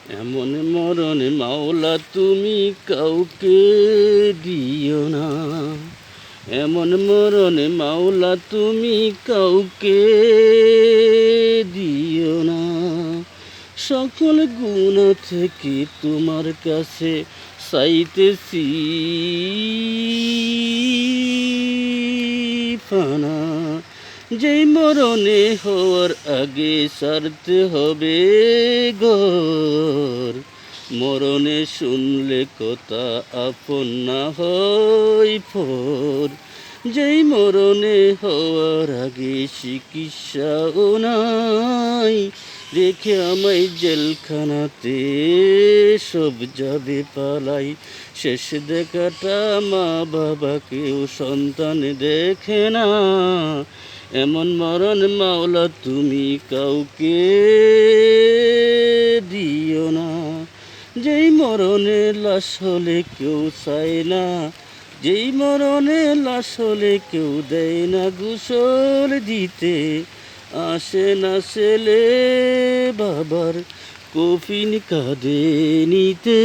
এমন মরণ মাওলা তুমি কাউকে দিও না, এমন মরণ মাওলা তুমি কাউকে দিও না। সকল গুনাহ থেকে তোমার কাছে চাইতেছি ফানা। যেই মরণে হওয়ার আগে সারতে হবে ঘর, মরণে শুনলে কথা আপন না হয় পর। যেই মরণে হওয়ার আগে চিকিৎসাও নাই, রেখে আমায় জেলখানাতে সব যাবে পালাই। শেষ দেখাটা মা বাবা কেউ সন্তান দেখে না, এমন মরণ মাওলা তুমি কাউকে দিও না। যেই মরণে লাশ হলে কেউ চায় না, যেই মরণে লাশ হলে কেউ দেয় না গোসল দিতে, আসে না ছেলে বাবার কফিন কাঁধে নিতে।